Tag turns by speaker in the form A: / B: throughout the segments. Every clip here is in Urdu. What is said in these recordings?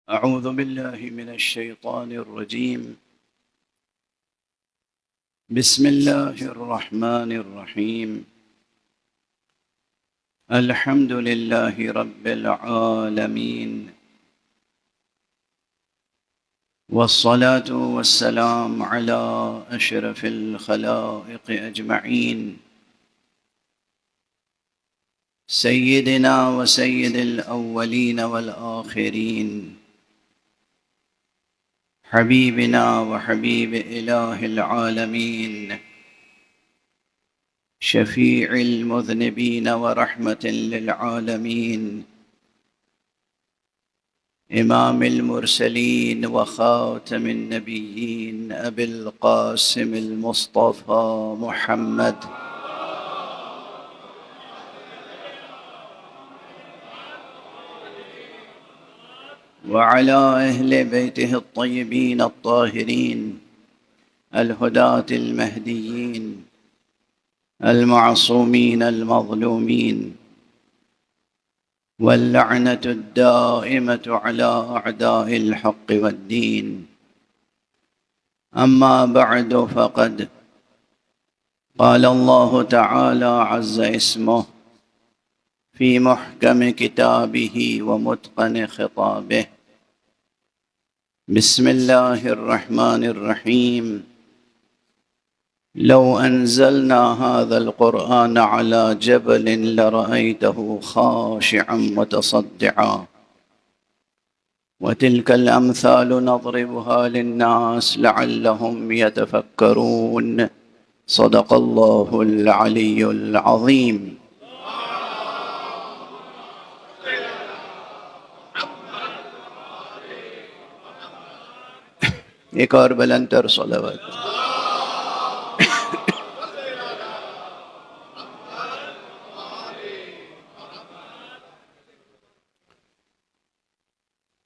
A: أعوذ بالله من الشيطان الرجيم. بسم الله الرحمن الرحيم. الحمد لله رب العالمين، والصلاة والسلام على أشرف الخلائق أجمعين، سيدنا وسيد الأولين والآخرين، حبيبنا وحبيب إله العالمين، شفيع المذنبين ورحمة للعالمين، إمام المرسلين وخاتم النبيين، أبي القاسم المصطفى محمد وعلى أهل بيته الطيبين الطاهرين الهداة المهديين المعصومين المظلومين، واللعنة الدائمة على أعداء الحق والدين. أما بعد، فقد قال الله تعالى عز اسمه في محكم كتابه ومتقن خطابه: بسم الله الرحمن الرحيم. لو أنزلنا هذا القرآن على جبل لرأيته خاشعا متصدعا، وتلك الأمثال نضربها للناس لعلهم يتفكرون. صدق الله العلي العظيم. ایک اور بلند تر صلوات.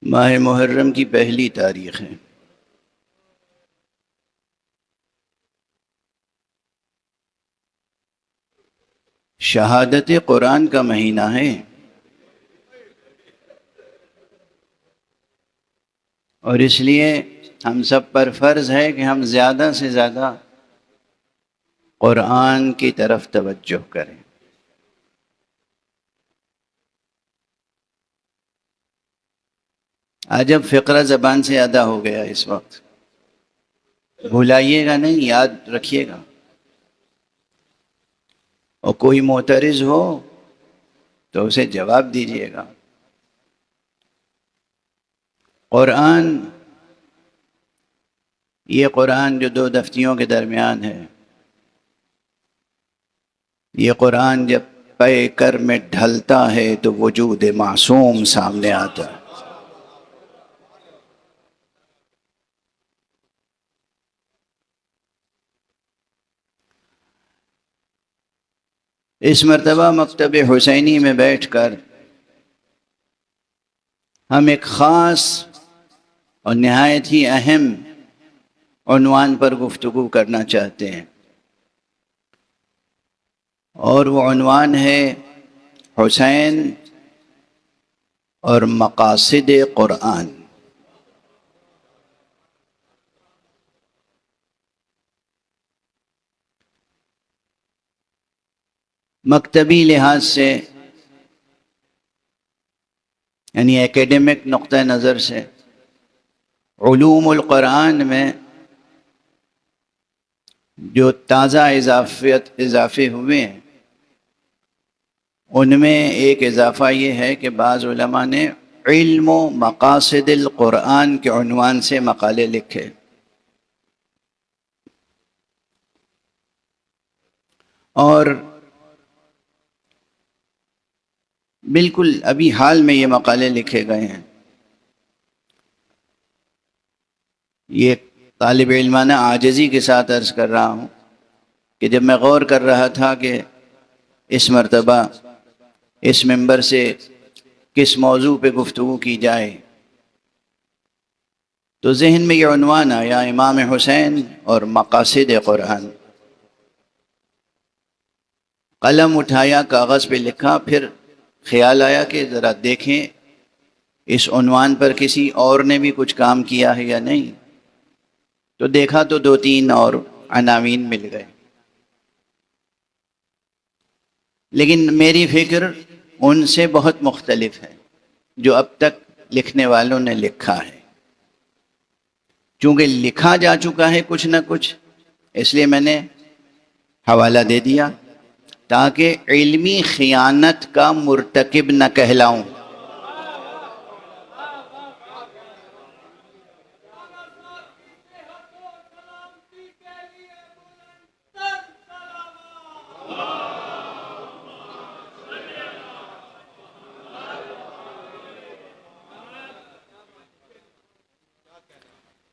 A: ماہ محرم کی پہلی تاریخ ہے. شہادت قرآن کا مہینہ ہے، اور اس لیے ہم سب پر فرض ہے کہ ہم زیادہ سے زیادہ قرآن کی طرف توجہ کریں. آج اب فقرہ زبان سے ادا ہو گیا، اس وقت بھولائیے گا نہیں، یاد رکھیے گا. اور کوئی معترض ہو تو اسے جواب دیجیے گا. قرآن، یہ قرآن جو دو دفتیوں کے درمیان ہے، یہ قرآن جب پے کر میں ڈھلتا ہے تو وجود معصوم سامنے آتا ہے. اس مرتبہ مکتب حسینی میں بیٹھ کر ہم ایک خاص اور نہایت ہی اہم عنوان پر گفتگو کرنا چاہتے ہیں، اور وہ عنوان ہے حسین اور مقاصد قرآن. مکتبی لحاظ سے، یعنی ایکیڈمک نقطہ نظر سے، علوم القرآن میں جو تازہ اضافے ہوئے ہیں، ان میں ایک اضافہ یہ ہے کہ بعض علماء نے علم و مقاصد القرآن کے عنوان سے مقالے لکھے. اور بالکل ابھی حال میں یہ مقالے لکھے گئے ہیں. یہ طالب علمانہ عاجزی کے ساتھ عرض کر رہا ہوں کہ جب میں غور کر رہا تھا کہ اس مرتبہ اس منبر سے کس موضوع پہ گفتگو کی جائے، تو ذہن میں یہ عنوان آیا: امام حسین اور مقاصد قرآن. قلم اٹھایا، کاغذ پہ لکھا، پھر خیال آیا کہ ذرا دیکھیں اس عنوان پر کسی اور نے بھی کچھ کام کیا ہے یا نہیں، تو دیکھا تو 2-3 اور عناوین مل گئے، لیکن میری فکر ان سے بہت مختلف ہے جو اب تک لکھنے والوں نے لکھا ہے۔ چونکہ لکھا جا چکا ہے کچھ نہ کچھ، اس لیے میں نے حوالہ دے دیا تاکہ علمی خیانت کا مرتکب نہ کہلاؤں۔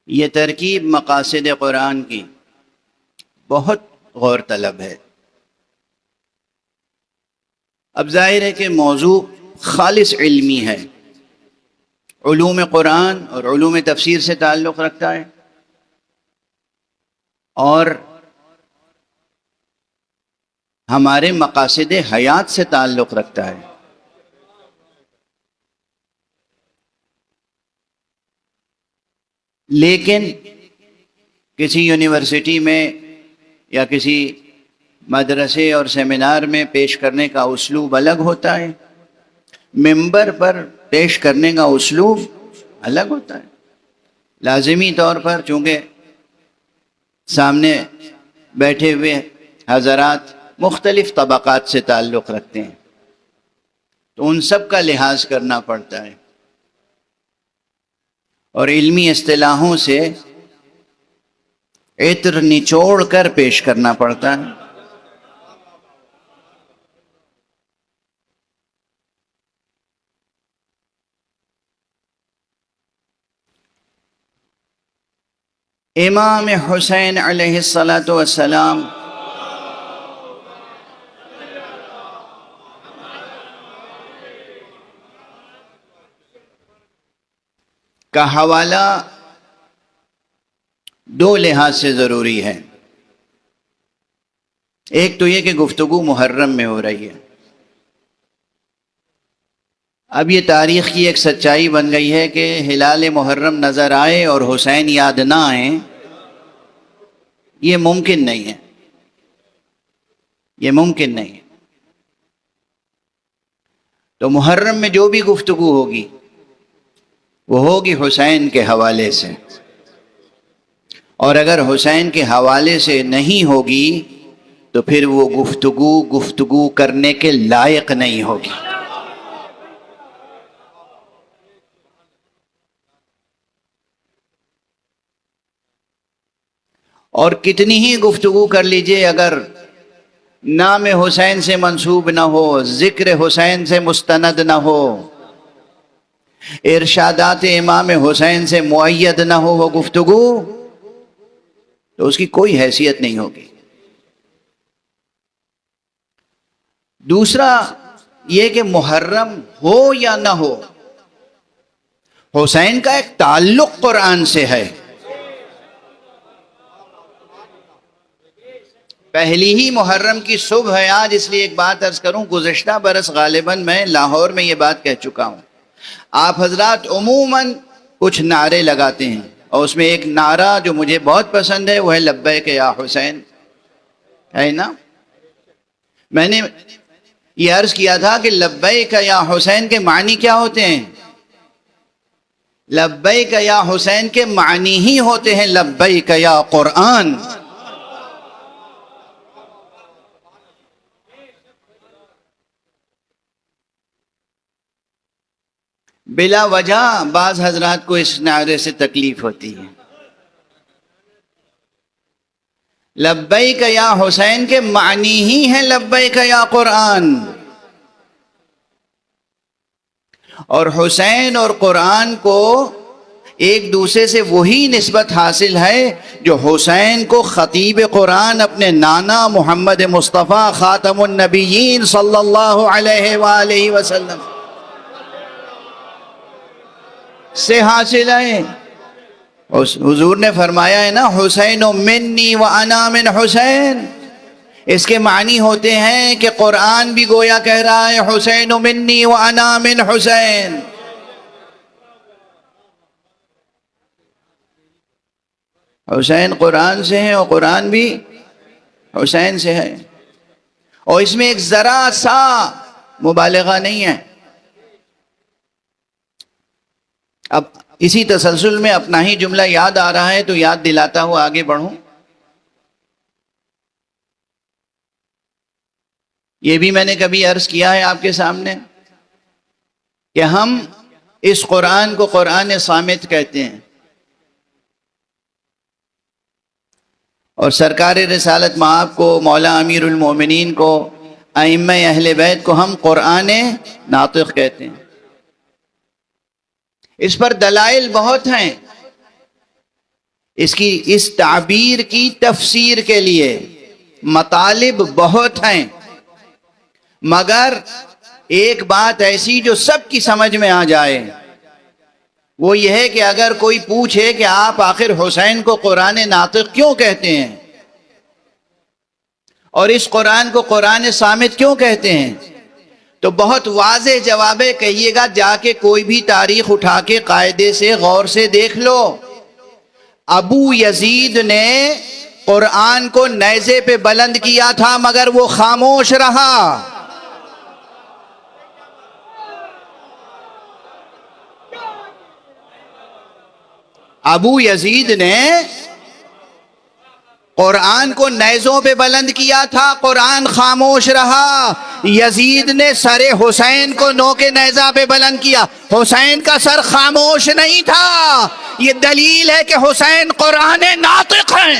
A: یہ ترکیب مقاصد قرآن کی بہت غور طلب ہے۔ اب ظاہر ہے کہ موضوع خالص علمی ہے، علوم قرآن اور علوم تفسیر سے تعلق رکھتا ہے، اور ہمارے مقاصد حیات سے تعلق رکھتا ہے۔ لیکن کسی یونیورسٹی میں یا کسی مدرسے اور سیمینار میں پیش کرنے کا اسلوب الگ ہوتا ہے، ممبر پر پیش کرنے کا اسلوب الگ ہوتا ہے۔ لازمی طور پر چونکہ سامنے بیٹھے ہوئے حضرات مختلف طبقات سے تعلق رکھتے ہیں، تو ان سب کا لحاظ کرنا پڑتا ہے، اور علمی اصطلاحوں سے عطر نچوڑ کر پیش کرنا پڑتا ہے۔ امام حسین علیہ السلام کا حوالہ 2 لحاظ سے ضروری ہے۔ ایک تو یہ کہ گفتگو محرم میں ہو رہی ہے، اب یہ تاریخ کی ایک سچائی بن گئی ہے کہ ہلال محرم نظر آئے اور حسین یاد نہ آئیں، یہ ممکن نہیں ہے، یہ ممکن نہیں ہے۔ تو محرم میں جو بھی گفتگو ہوگی وہ ہوگی حسین کے حوالے سے، اور اگر حسین کے حوالے سے نہیں ہوگی تو پھر وہ گفتگو کرنے کے لائق نہیں ہوگی۔ اور کتنی ہی گفتگو کر لیجئے، اگر نام حسین سے منسوب نہ ہو، ذکر حسین سے مستند نہ ہو، ارشادات امام حسین سے مؤید نہ ہو وہ گفتگو، تو اس کی کوئی حیثیت نہیں ہوگی۔ دوسرا یہ کہ محرم ہو یا نہ ہو، حسین کا ایک تعلق قرآن سے ہے۔ پہلی ہی محرم کی صبح ہے آج، اس لیے ایک بات عرض کروں، گزشتہ برس غالباً میں لاہور میں یہ بات کہہ چکا ہوں، آپ حضرات عموماً کچھ نعرے لگاتے ہیں، اور اس میں ایک نعرہ جو مجھے بہت پسند ہے وہ ہے لبیک یا حسین، ہے نا؟ میں نے یہ عرض کیا تھا کہ لبیک یا حسین کے معنی کیا ہوتے ہیں؟ لبیک یا حسین کے معنی ہی ہوتے ہیں لبیک یا قرآن۔ بلا وجہ بعض حضرات کو اس نعرے سے تکلیف ہوتی ہے۔ لبیک یا حسین کے معنی ہی ہیں لبیک یا قرآن، اور حسین اور قرآن کو ایک دوسرے سے وہی نسبت حاصل ہے جو حسین کو خطیب قرآن اپنے نانا محمد مصطفیٰ خاتم النبیین صلی اللہ علیہ وآلہ وسلم سے حاصل ہے۔ حضور نے فرمایا ہے نا، حسین منی وانا من حسین، اس کے معنی ہوتے ہیں کہ قرآن بھی گویا کہہ رہا ہے حسین منی وانا من حسین، حسین قرآن سے ہے اور قرآن بھی حسین سے ہے، اور اس میں ایک ذرا سا مبالغہ نہیں ہے۔ اب اسی تسلسل میں اپنا ہی جملہ یاد آ رہا ہے تو یاد دلاتا ہوا آگے بڑھوں۔ یہ بھی میں نے کبھی عرض کیا ہے آپ کے سامنے کہ ہم اس قرآن کو قرآن صامت کہتے ہیں، اور سرکار رسالت مآب کو، مولا امیر المومنین کو، ائمہ اہل بیت کو ہم قرآن ناطق کہتے ہیں۔ اس پر دلائل بہت ہیں، اس تعبیر کی تفسیر کے لیے مطالب بہت ہیں، مگر ایک بات ایسی جو سب کی سمجھ میں آ جائے وہ یہ ہے کہ اگر کوئی پوچھے کہ آپ آخر حسین کو قرآن ناطق کیوں کہتے ہیں اور اس قرآن کو قرآن صامت کیوں کہتے ہیں، تو بہت واضح جواب ہے، کہیے گا جا کے کوئی بھی تاریخ اٹھا کے قاعدے سے غور سے دیکھ لو۔ ابو یزید نے قرآن کو نیزے پہ بلند کیا تھا مگر وہ خاموش رہا۔ ابو یزید نے قرآن کو نیزوں پہ بلند کیا تھا، قرآن خاموش رہا۔ یزید نے سر حسین کو نو کے نیزہ پہ بلند کیا، حسین کا سر خاموش نہیں تھا۔ یہ دلیل ہے کہ حسین قرآن ناطق ہیں۔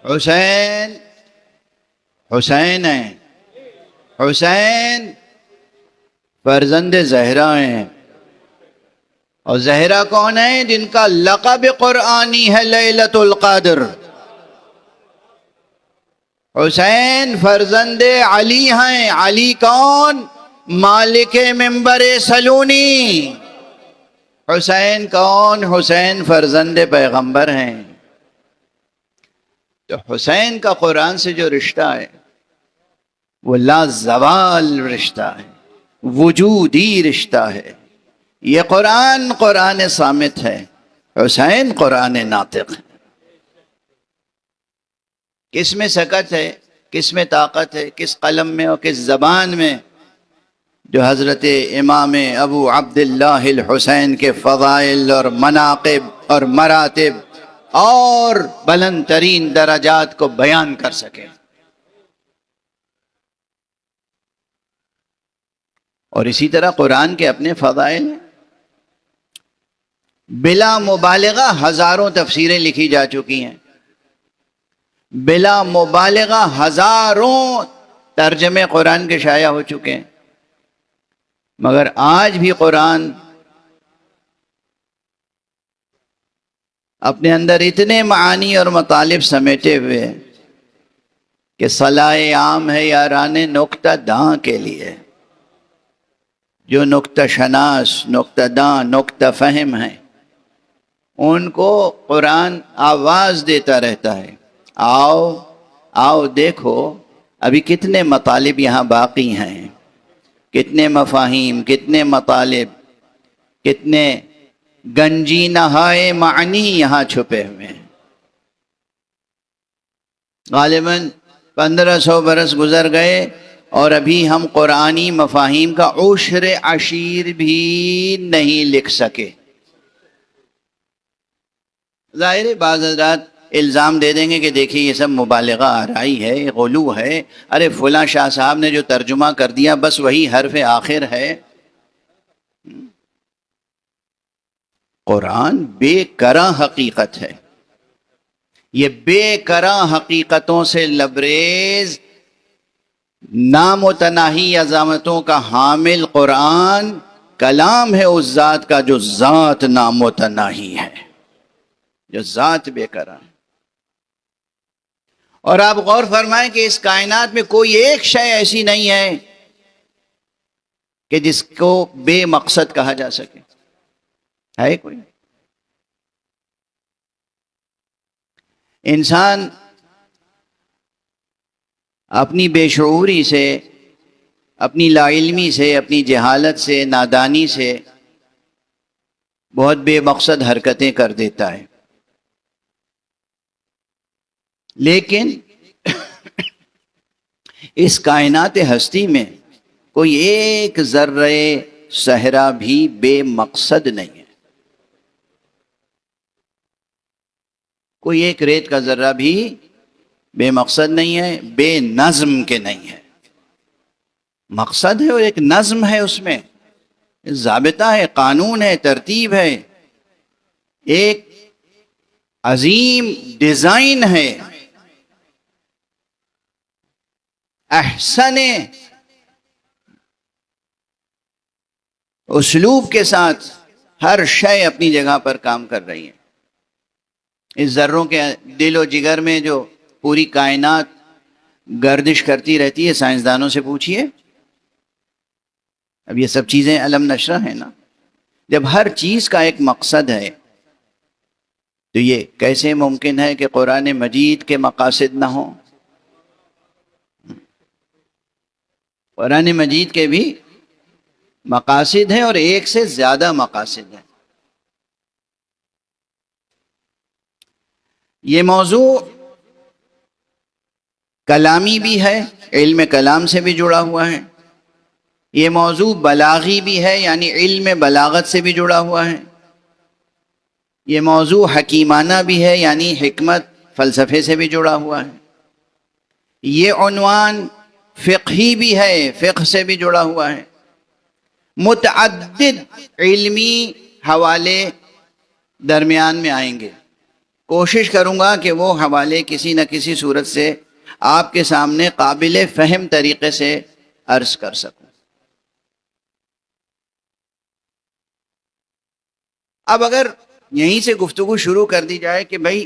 A: حسین حسین ہیں، حسین فرزند زہرا ہیں، اور زہرا کون ہیں؟ جن کا لقب قرآنی ہے لیلۃ القدر۔ حسین فرزند علی ہیں، علی کون؟ مالک منبر سلونی۔ حسین کون؟ حسین فرزند پیغمبر ہیں۔ تو حسین کا قرآن سے جو رشتہ ہے وہ لا زوال رشتہ ہے، وجودی رشتہ ہے۔ یہ قرآن قرآن صامت ہے، حسین قرآن ناطق ہے۔ کس میں سکت ہے، کس میں طاقت ہے، کس قلم میں اور کس زبان میں، جو حضرت امام ابو عبداللہ الحسین کے فضائل اور مناقب اور مراتب اور بلند ترین درجات کو بیان کر سکے۔ اور اسی طرح قرآن کے اپنے فضائل ہیں، بلا مبالغہ ہزاروں تفسیریں لکھی جا چکی ہیں، بلا مبالغہ ہزاروں ترجمے قرآن کے شائع ہو چکے ہیں، مگر آج بھی قرآن اپنے اندر اتنے معانی اور مطالب سمیٹے ہوئے کہ صلاح عام ہے یاران نکتہ داں کے لیے، جو نکتہ شناس، نکتہ داں، نکتہ فہم ہیں، ان کو قرآن آواز دیتا رہتا ہے، آؤ آؤ دیکھو ابھی کتنے مطالب یہاں باقی ہیں، کتنے مفاہیم، کتنے مطالب، کتنے گنجی نہائے معنی یہاں چھپے ہوئے ہیں۔ غالباً 1500 برس گزر گئے اور ابھی ہم قرآنی مفاہیم کا عشر عشیر بھی نہیں لکھ سکے۔ ظاہر ہے بعض حضرات الزام دے دیں گے کہ دیکھیے یہ سب مبالغہ آرائی ہے، غلو ہے، ارے فلاں شاہ صاحب نے جو ترجمہ کر دیا بس وہی حرف آخر ہے۔ قرآن بے کرا حقیقت ہے، یہ بے کرا حقیقتوں سے لبریز نامتناہی عظمتوں کا حامل قرآن کلام ہے اس ذات کا جو ذات نامتناہی ہے، جو ذات بے کرا ہے۔ اور آپ غور فرمائیں کہ اس کائنات میں کوئی ایک شے ایسی نہیں ہے کہ جس کو بے مقصد کہا جا سکے. ہے کوئی؟ انسان اپنی بے شعوری سے، اپنی لا علمی سے، اپنی جہالت سے، نادانی سے بہت بے مقصد حرکتیں کر دیتا ہے. لیکن اس کائنات ہستی میں کوئی ایک ذرہ صحرا بھی بے مقصد نہیں ہے. کوئی ایک ریت کا ذرہ بھی بے مقصد نہیں ہے، بے نظم کے نہیں ہے. مقصد ہے اور ایک نظم ہے، اس میں ضابطہ ہے، قانون ہے، ترتیب ہے، ایک عظیم ڈیزائن ہے، احسن اسلوب کے ساتھ ہر شے اپنی جگہ پر کام کر رہی ہے. اس ذروں کے دل و جگر میں جو پوری کائنات گردش کرتی رہتی ہے، سائنسدانوں سے پوچھئے. اب یہ سب چیزیں علم نشرہ ہیں نا. جب ہر چیز کا ایک مقصد ہے تو یہ کیسے ممکن ہے کہ قرآن مجید کے مقاصد نہ ہوں؟ قرآن مجید کے بھی مقاصد ہیں، اور ایک سے زیادہ مقاصد ہیں. یہ موضوع کلامی بھی ہے، علم کلام سے بھی جڑا ہوا ہے. یہ موضوع بلاغی بھی ہے، یعنی علم بلاغت سے بھی جڑا ہوا ہے. یہ موضوع حکیمانہ بھی ہے، یعنی حکمت فلسفے سے بھی جڑا ہوا ہے. یہ عنوان فقہی بھی ہے، فقہ سے بھی جڑا ہوا ہے. متعدد علمی حوالے درمیان میں آئیں گے. کوشش کروں گا کہ وہ حوالے کسی نہ کسی صورت سے آپ کے سامنے قابل فہم طریقے سے عرض کر سکوں. اب اگر یہیں سے گفتگو شروع کر دی جائے کہ بھائی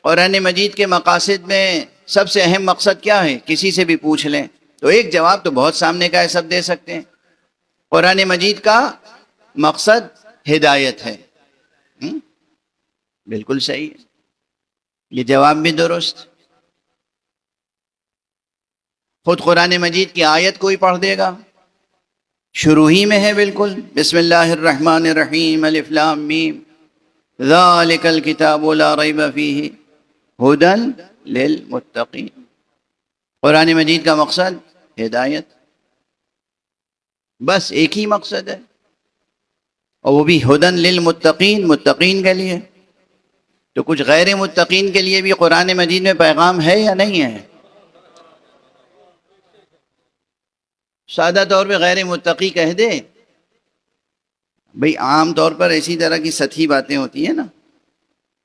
A: قرآن مجید کے مقاصد میں سب سے اہم مقصد کیا ہے، کسی سے بھی پوچھ لیں تو ایک جواب تو بہت سامنے کا ہے، سب دے سکتے ہیں. قرآن مجید کا مقصد ہدایت ہے. بالکل صحیح ہے، یہ جواب بھی درست. خود قرآن مجید کی آیت کوئی پڑھ دے گا، شروع ہی میں ہے بالکل، بسم اللہ الرحمن الرحیم الف لام میم ذالک الکتاب لا ریب فیہ ھدی للمتقین. قرآن مجید کا مقصد ہدایت، بس ایک ہی مقصد ہے، اور وہ بھی ھدی للمتقین، متقین کے لیے. تو کچھ غیر متقین کے لیے بھی قرآن مجید میں پیغام ہے یا نہیں ہے؟ سادہ طور پہ غیر متقی کہہ دے بھئی، عام طور پر ایسی طرح کی سطحی باتیں ہوتی ہیں نا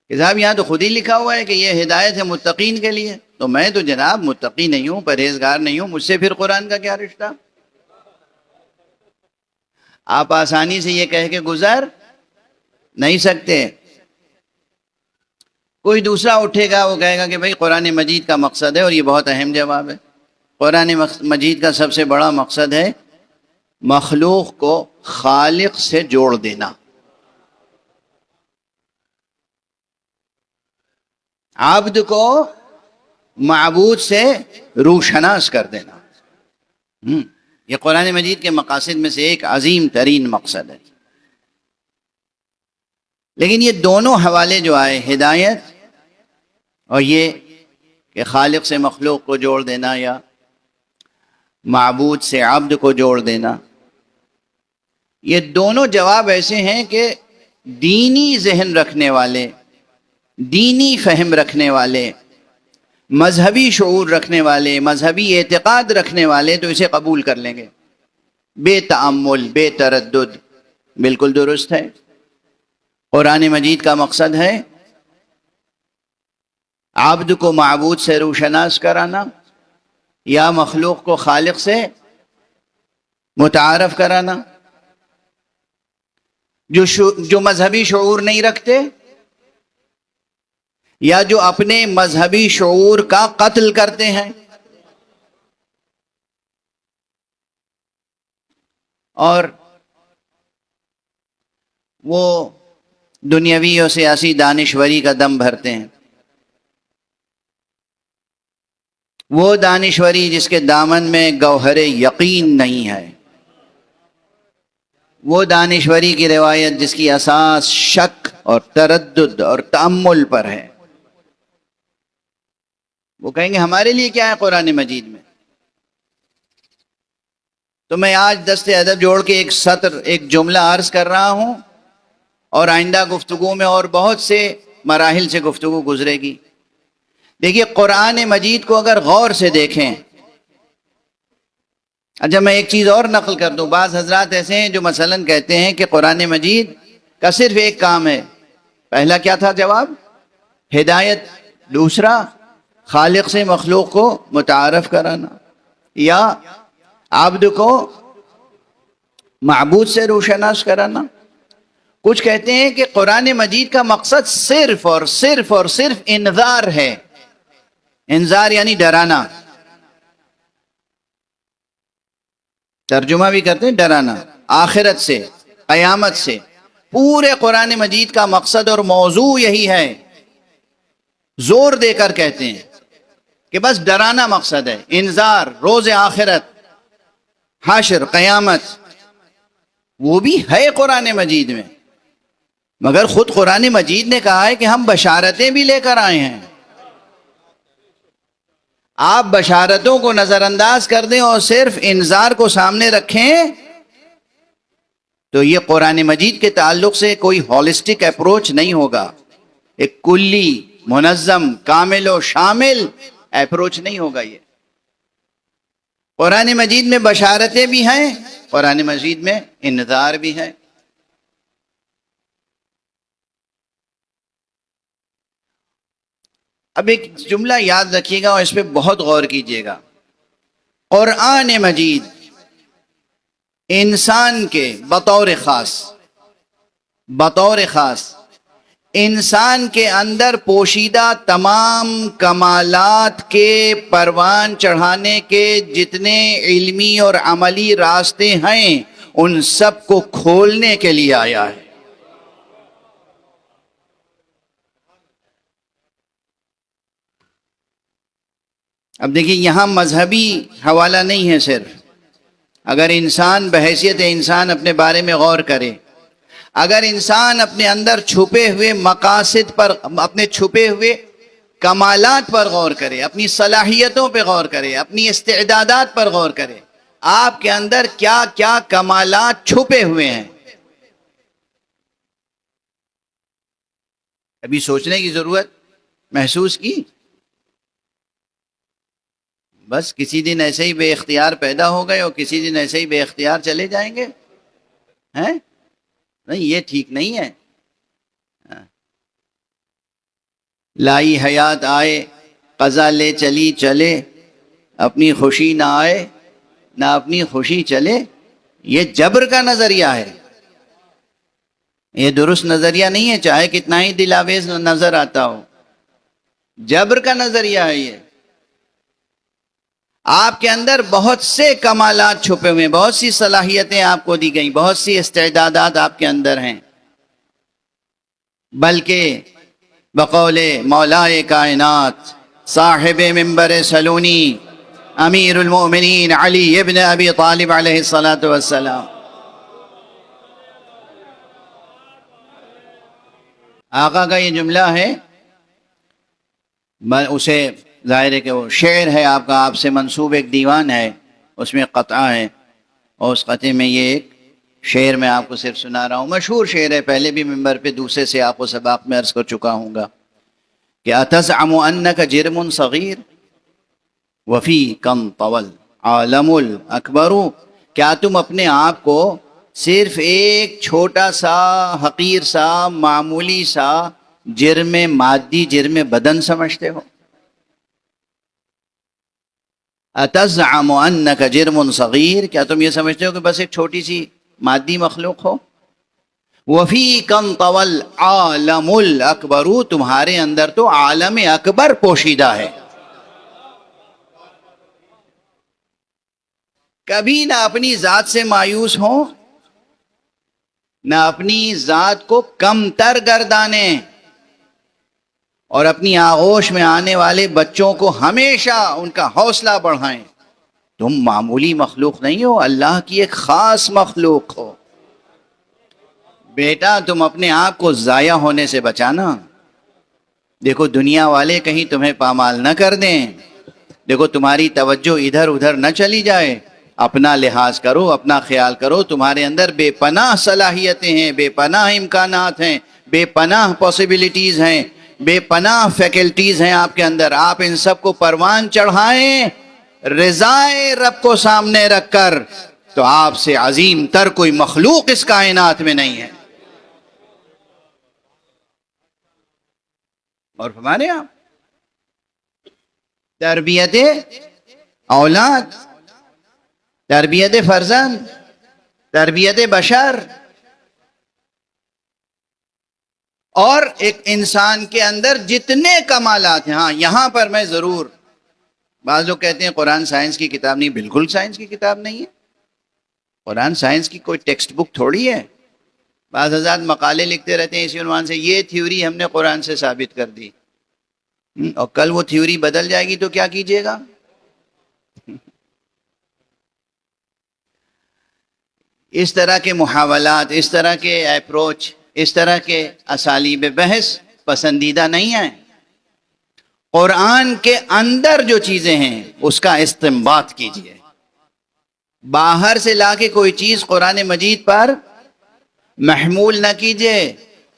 A: کہ صاحب یہاں تو خود ہی لکھا ہوا ہے کہ یہ ہدایت ہے متقین کے لیے، تو میں تو جناب متقی نہیں ہوں، پرہیزگار نہیں ہوں، مجھ سے پھر قرآن کا کیا رشتہ؟ آپ آسانی سے یہ کہہ کے گزر نہیں سکتے. کوئی دوسرا اٹھے گا، وہ کہے گا کہ بھئی قرآن مجید کا مقصد ہے، اور یہ بہت اہم جواب ہے. قرآن مجید کا سب سے بڑا مقصد ہے مخلوق کو خالق سے جوڑ دینا، عبد کو معبود سے روشناس کر دینا. یہ قرآن مجید کے مقاصد میں سے ایک عظیم ترین مقصد ہے. لیکن یہ دونوں حوالے جو آئے، ہدایت اور یہ کہ خالق سے مخلوق کو جوڑ دینا یا معبود سے عبد کو جوڑ دینا، یہ دونوں جواب ایسے ہیں کہ دینی ذہن رکھنے والے، دینی فہم رکھنے والے، مذہبی شعور رکھنے والے، مذہبی اعتقاد رکھنے والے تو اسے قبول کر لیں گے بے تأمل، بے تردد. بالکل درست ہے. قرآن مجید کا مقصد ہے عبد کو معبود سے روشناس کرانا یا مخلوق کو خالق سے متعارف کرانا. جو مذہبی شعور نہیں رکھتے، یا جو اپنے مذہبی شعور کا قتل کرتے ہیں اور وہ دنیاوی اور سیاسی دانشوری کا دم بھرتے ہیں. وہ دانشوری جس کے دامن میں گوہر یقین نہیں ہے، وہ دانشوری کی روایت جس کی اساس شک اور تردد اور تأمل پر ہے. وہ کہیں گے ہمارے لیے کیا ہے قرآن مجید میں؟ تو میں آج دست ادب جوڑ کے ایک سطر، ایک جملہ عرض کر رہا ہوں، اور آئندہ گفتگو میں اور بہت سے مراحل سے گفتگو گزرے گی. دیکھیے قرآن مجید کو اگر غور سے دیکھیں. اچھا میں ایک چیز اور نقل کر دوں. بعض حضرات ایسے ہیں جو مثلاً کہتے ہیں کہ قرآن مجید کا صرف ایک کام ہے. پہلا کیا تھا جواب؟ ہدایت. دوسرا خالق سے مخلوق کو متعارف کرانا، یا عبد کو معبود سے روشناس کرانا. کچھ کہتے ہیں کہ قرآن مجید کا مقصد صرف اور صرف اور صرف انذار ہے. انذار یعنی ڈرانا. ترجمہ بھی کرتے ہیں ڈرانا آخرت سے، قیامت سے. پورے قرآن مجید کا مقصد اور موضوع یہی ہے. زور دے کر کہتے ہیں کہ بس ڈرانا مقصد ہے. انذار، روز آخرت، حشر، قیامت، وہ بھی ہے قرآن مجید میں. مگر خود قرآن مجید نے کہا ہے کہ ہم بشارتیں بھی لے کر آئے ہیں. آپ بشارتوں کو نظر انداز کر دیں اور صرف انذار کو سامنے رکھیں تو یہ قرآن مجید کے تعلق سے کوئی ہولسٹک اپروچ نہیں ہوگا. ایک کلی، منظم، کامل و شامل اپروچ نہیں ہوگا. یہ قرآن مجید میں بشارتیں بھی ہیں، قرآن مجید میں انذار بھی ہے. اب ایک جملہ یاد رکھیے گا اور اس پہ بہت غور کیجیے گا. قرآن مجید انسان کے بطور خاص انسان کے اندر پوشیدہ تمام کمالات کے پروان چڑھانے کے جتنے علمی اور عملی راستے ہیں ان سب کو کھولنے کے لیے آیا ہے. اب دیکھیے یہاں مذہبی حوالہ نہیں ہے صرف. اگر انسان بحیثیت انسان اپنے بارے میں غور کرے، اگر انسان اپنے اندر چھپے ہوئے مقاصد پر، اپنے چھپے ہوئے کمالات پر غور کرے، اپنی صلاحیتوں پہ غور کرے، اپنی استعدادات پر غور کرے، آپ کے اندر کیا کیا کمالات چھپے ہوئے ہیں، ابھی سوچنے کی ضرورت محسوس کی؟ بس کسی دن ایسے ہی بے اختیار پیدا ہو گئے اور کسی دن ایسے ہی بے اختیار چلے جائیں گے؟ ہیں؟ نہیں، یہ ٹھیک نہیں ہے. لائی حیات آئے، قضا لے چلی چلے، اپنی خوشی نہ آئے نہ اپنی خوشی چلے. یہ جبر کا نظریہ ہے. یہ درست نظریہ نہیں ہے، چاہے کتنا ہی دل آویز نظر آتا ہو. جبر کا نظریہ ہے یہ. آپ کے اندر بہت سے کمالات چھپے ہوئے ہیں، بہت سی صلاحیتیں آپ کو دی گئیں، بہت سی استعدادات آپ کے اندر ہیں. بلکہ بقول مولائے کائنات صاحب منبر سلونی امیر المؤمنین علی ابن ابی طالب علیہ الصلاۃ والسلام، آقا کا یہ جملہ ہے. اسے ظاہر ہے کہ وہ شعر ہے آپ کا، آپ سے منسوب ایک دیوان ہے، اس میں قطعہ ہے، اور اس قطعے میں یہ ایک شعر میں آپ کو صرف سنا رہا ہوں. مشہور شعر ہے، پہلے بھی منبر پہ دوسرے سے آپ کو سباق میں عرض کر چکا ہوں گا کہ اتزعم انک جرم صغیر وفی کم طول عالم الاکبر. کیا تم اپنے آپ کو صرف ایک چھوٹا سا، حقیر سا، معمولی سا جرم مادی، جرم بدن سمجھتے ہو؟ اتزعم انک جرم صغیر، کیا تم یہ سمجھتے ہو کہ بس ایک چھوٹی سی مادی مخلوق ہو؟ وَفِيكَمْ طَوَى الْعَالَمُ الْأَكْبَرُ، تمہارے اندر تو عالم اکبر پوشیدہ ہے۔ کبھی نہ اپنی ذات سے مایوس ہوں، نہ اپنی ذات کو کم تر گردانیں، اور اپنی آغوش میں آنے والے بچوں کو ہمیشہ ان کا حوصلہ بڑھائیں۔ تم معمولی مخلوق نہیں ہو، اللہ کی ایک خاص مخلوق ہو۔ بیٹا تم اپنے آپ کو ضائع ہونے سے بچانا۔ دیکھو دنیا والے کہیں تمہیں پامال نہ کر دیں، دیکھو تمہاری توجہ ادھر ادھر نہ چلی جائے۔ اپنا لحاظ کرو، اپنا خیال کرو، تمہارے اندر بے پناہ صلاحیتیں ہیں، بے پناہ امکانات ہیں، بے پناہ پاسبلٹیز ہیں، بے پناہ فیکلٹیز ہیں آپ کے اندر۔ آپ ان سب کو پروان چڑھائیں رضائے رب کو سامنے رکھ کر، تو آپ سے عظیم تر کوئی مخلوق اس کائنات میں نہیں ہے۔ اور ہمارے آپ تربیت اولاد، تربیت فرزند، تربیت بشر، اور ایک انسان کے اندر جتنے کمالات ہیں۔ ہاں یہاں پر میں ضرور، بعض لوگ کہتے ہیں قرآن سائنس کی کتاب نہیں، بالکل سائنس کی کتاب نہیں ہے۔ قرآن سائنس کی کوئی ٹیکسٹ بک تھوڑی ہے۔ بعض حضرات مقالے لکھتے رہتے ہیں اسی عنوان سے، یہ تھیوری ہم نے قرآن سے ثابت کر دی، اور کل وہ تھیوری بدل جائے گی تو کیا کیجئے گا؟ اس طرح کے محاولات، اس طرح کے اپروچ، اس طرح کے اسالیب بحث پسندیدہ نہیں ہیں۔ قرآن کے اندر جو چیزیں ہیں اس کا استنباط کیجئے، باہر سے لا کے کوئی چیز قرآن مجید پر محمول نہ کیجئے۔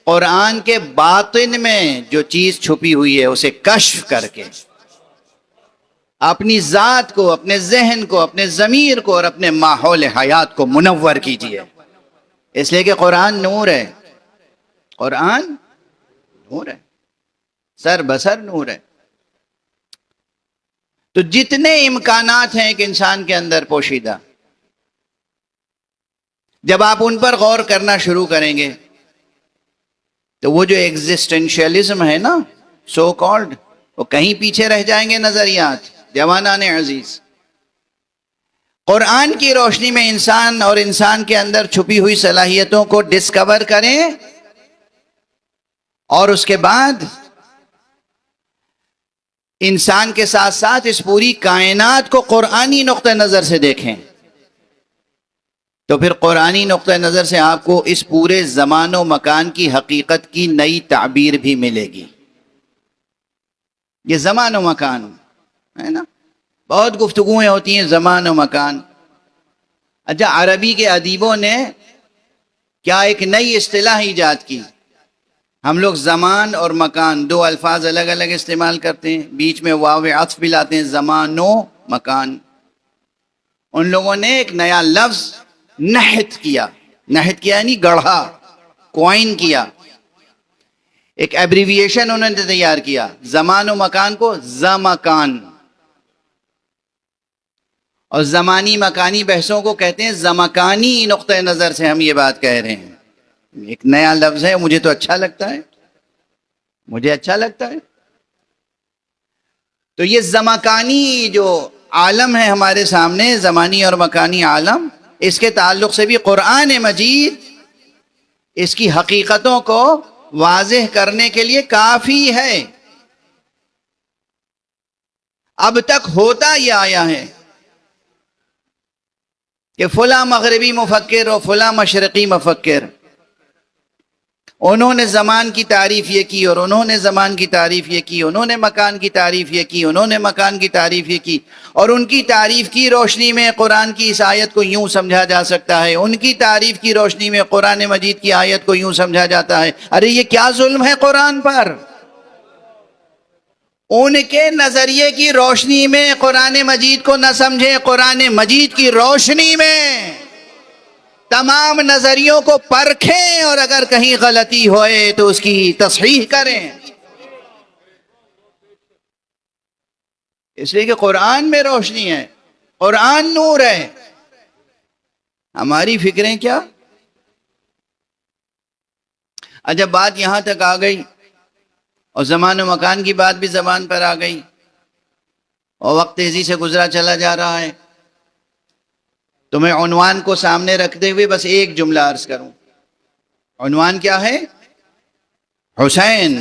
A: قرآن کے باطن میں جو چیز چھپی ہوئی ہے اسے کشف کر کے اپنی ذات کو، اپنے ذہن کو، اپنے ضمیر کو اور اپنے ماحول حیات کو منور کیجئے، اس لیے کہ قرآن نور ہے۔ قرآن نور ہے، سر بسر نور ہے۔ تو جتنے امکانات ہیں ایک انسان کے اندر پوشیدہ، جب آپ ان پر غور کرنا شروع کریں گے تو وہ جو ایگزسٹنشیلزم ہے نا، سو کالڈ، وہ کہیں پیچھے رہ جائیں گے نظریات۔ جوانان عزیز، قرآن کی روشنی میں انسان اور انسان کے اندر چھپی ہوئی صلاحیتوں کو ڈسکور کریں، اور اس کے بعد انسان کے ساتھ ساتھ اس پوری کائنات کو قرآنی نقطہ نظر سے دیکھیں، تو پھر قرآنی نقطہ نظر سے آپ کو اس پورے زمان و مکان کی حقیقت کی نئی تعبیر بھی ملے گی۔ یہ زمان و مکان ہے نا، بہت گفتگویں ہوتی ہیں زمان و مکان۔ اچھا، عربی کے ادیبوں نے کیا ایک نئی اصطلاح ایجاد کی۔ ہم لوگ زمان اور مکان دو الفاظ الگ الگ استعمال کرتے ہیں، بیچ میں واو عطف بھی لاتے ہیں، زمان و مکان۔ ان لوگوں نے ایک نیا لفظ نحت کیا، نحت کیا یعنی گڑھا، کوائن کیا، ایک ایبریویشن انہوں نے تیار کیا، زمان و مکان کو زمکان، اور زمانی مکانی بحثوں کو کہتے ہیں زمکانی نقطہ نظر سے ہم یہ بات کہہ رہے ہیں۔ ایک نیا لفظ ہے، مجھے تو اچھا لگتا ہے، مجھے اچھا لگتا ہے۔ تو یہ زمکانی جو عالم ہے ہمارے سامنے، زمانی اور مکانی عالم، اس کے تعلق سے بھی قرآن مجید اس کی حقیقتوں کو واضح کرنے کے لیے کافی ہے۔ اب تک ہوتا یہ آیا ہے کہ فلاں مغربی مفکر اور فلاں مشرقی مفکر، انہوں نے زمان کی تعریف یہ کی، اور انہوں نے زمان کی تعریف یہ کی، انہوں نے مکان کی تعریف یہ کی، انہوں نے مکان کی تعریف یہ کی، اور ان کی تعریف کی روشنی میں قرآن کی اس آیت کو یوں سمجھا جا سکتا ہے، ان کی تعریف کی روشنی میں قرآن مجید کی آیت کو یوں سمجھا جاتا ہے۔ ارے یہ کیا ظلم ہے قرآن پر؟ ان کے نظریے کی روشنی میں قرآن مجید کو نہ سمجھیں، قرآن مجید کی روشنی میں تمام نظریوں کو پرکھیں، اور اگر کہیں غلطی ہوئے تو اس کی تصحیح کریں، اس لیے کہ قرآن میں روشنی ہے، قرآن نور ہے۔ ہماری فکریں کیا؟ جب بات یہاں تک آ گئی اور زمان و مکان کی بات بھی زبان پر آ گئی اور وقت تیزی سے گزرا چلا جا رہا ہے، تو میں عنوان کو سامنے رکھتے ہوئے بس ایک جملہ عرض کروں۔ عنوان کیا ہے؟ حسین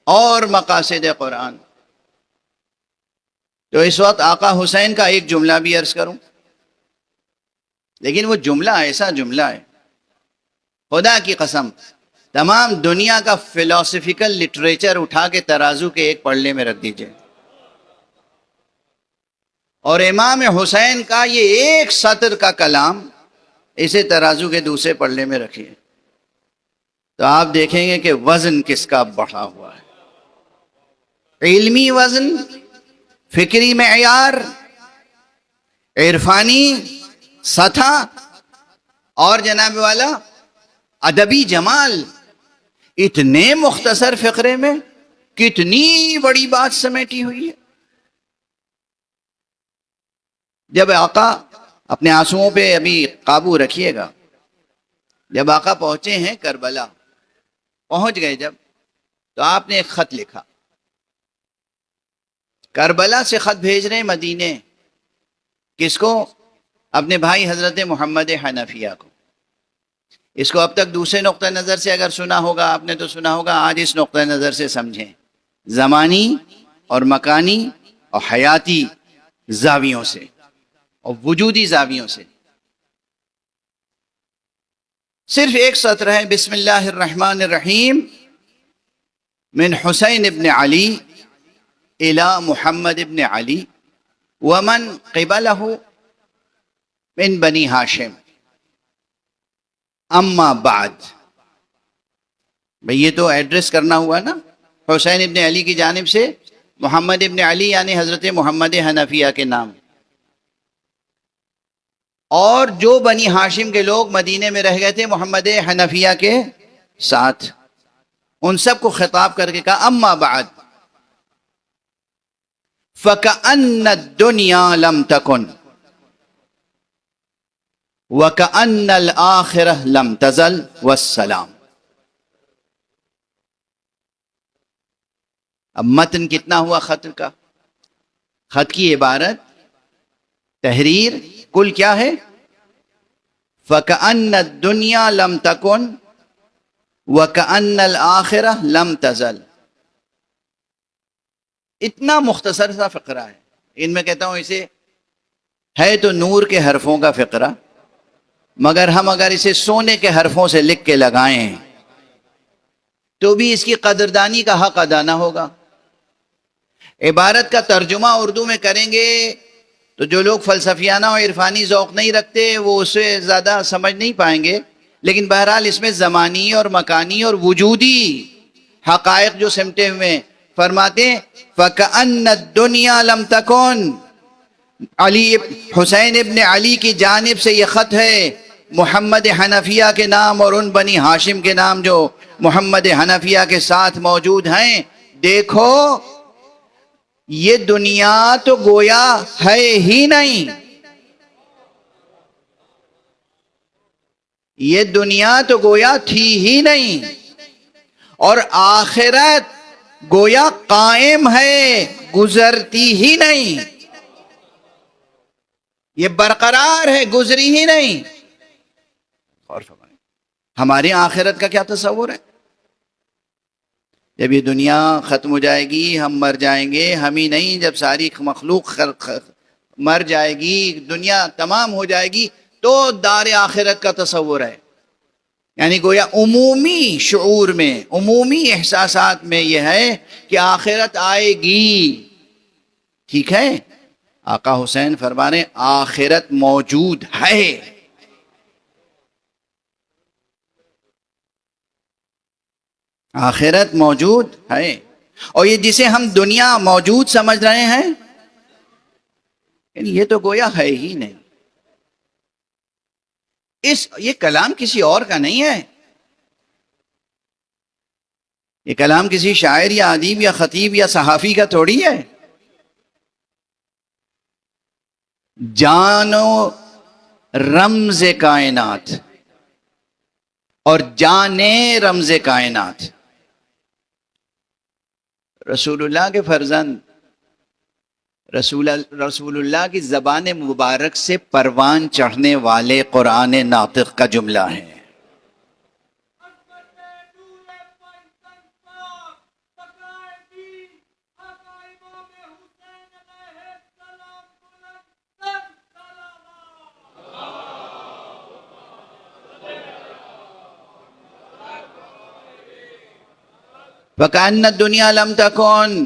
A: اور مقاصد قرآن۔ تو اس وقت آقا حسین کا ایک جملہ بھی عرض کروں، لیکن وہ جملہ ایسا جملہ ہے، خدا کی قسم تمام دنیا کا فلسفیکل لٹریچر اٹھا کے ترازو کے ایک پلڑے میں رکھ دیجئے، اور امام حسین کا یہ ایک سطر کا کلام اسے ترازو کے دوسرے پلڑے میں رکھیے، تو آپ دیکھیں گے کہ وزن کس کا بڑھا ہوا ہے، علمی وزن، فکری معیار، عرفانی سطح، اور جناب والا ادبی جمال۔ اتنے مختصر فقرے میں کتنی بڑی بات سمیٹی ہوئی ہے۔ جب آقا، اپنے آنسوؤں پہ ابھی قابو رکھیے گا، جب آقا پہنچے ہیں کربلا، پہنچ گئے جب، تو آپ نے ایک خط لکھا، کربلا سے خط بھیج رہے ہیں مدینے، کس کو؟ اپنے بھائی حضرت محمد حنفیہ کو۔ اس کو اب تک دوسرے نقطہ نظر سے اگر سنا ہوگا آپ نے تو سنا ہوگا، آج اس نقطہ نظر سے سمجھیں، زمانی اور مکانی اور حیاتی زاویوں سے اور وجودی زاویوں سے۔ صرف ایک سطر ہے، بسم اللہ الرحمن الرحیم، من حسین ابن علی الى محمد ابن علی ومن قبلہ من بنی ہاشم اما بعد۔ بھئی یہ تو ایڈریس کرنا ہوا نا حسین ابن علی کی جانب سے محمد ابن علی یعنی حضرت محمد حنفیہ کے نام، اور جو بنی ہاشم کے لوگ مدینے میں رہ گئے تھے محمد حنفیہ کے ساتھ، ان سب کو خطاب کر کے کہا اما بعد فَكَأَنَّ الدُّنْيَا لَمْ تَكُنْ وَكَأَنَّ الْآخِرَةَ لَمْ تَزَلْ وَالسَّلَامُ۔ اب متن کتنا ہوا خط کا؟ خط کی عبارت، تحریر کل کیا ہے؟ فَكَأَنَّ الدُّنْيَا لَمْ تَكُنْ وَكَأَنَّ الْآخِرَةَ لَمْ تَزَلْ۔ اتنا مختصر سا فقرہ ہے، ان میں کہتا ہوں اسے ہے تو نور کے حرفوں کا فقرہ، مگر ہم اگر اسے سونے کے حرفوں سے لکھ کے لگائیں تو بھی اس کی قدردانی کا حق ادا نہ ہوگا۔ عبارت کا ترجمہ اردو میں کریں گے تو جو لوگ فلسفیانہ اور عرفانی ذوق نہیں رکھتے وہ اسے زیادہ سمجھ نہیں پائیں گے، لیکن بہرحال اس میں زمانی اور مکانی اور وجودی حقائق جو سمٹے ہوئے ہیں۔ فرماتے ہیں فَكَأَنَّ الدُّنْيَا لَمْ تَكُنْ، علی حسین ابن علی کی جانب سے یہ خط ہے محمد حنفیہ کے نام اور ان بنی ہاشم کے نام جو محمد حنفیہ کے ساتھ موجود ہیں۔ دیکھو یہ دنیا تو گویا ہے ہی نہیں، یہ دنیا تو گویا تھی ہی نہیں، اور آخرت گویا قائم ہے، گزرتی ہی نہیں، یہ برقرار ہے، گزری ہی نہیں۔ اور فرمائیں ہماری آخرت کا کیا تصور ہے؟ جب یہ دنیا ختم ہو جائے گی، ہم مر جائیں گے، ہم ہی نہیں جب ساری مخلوق مر جائے گی، دنیا تمام ہو جائے گی، تو دار آخرت کا تصور ہے۔ یعنی گویا عمومی شعور میں، عمومی احساسات میں یہ ہے کہ آخرت آئے گی، ٹھیک ہے؟ آقا حسین فرما رہے آخرت موجود ہے۔ آخرت موجود ہے، اور یہ جسے ہم دنیا موجود سمجھ رہے ہیں یہ تو گویا ہے ہی نہیں۔ یہ کلام کسی اور کا نہیں ہے، یہ کلام کسی شاعر یا ادیب یا خطیب یا صحافی کا تھوڑی ہے۔ جانو رمز کائنات اور جانے رمز کائنات. رسول اللہ کے فرزند رسول اللہ کی زبان مبارک سے پروان چڑھنے والے قرآن ناطق کا جملہ ہے. وَكَأَنَّ الدُّنْيَا لَمْ تَكُنْ،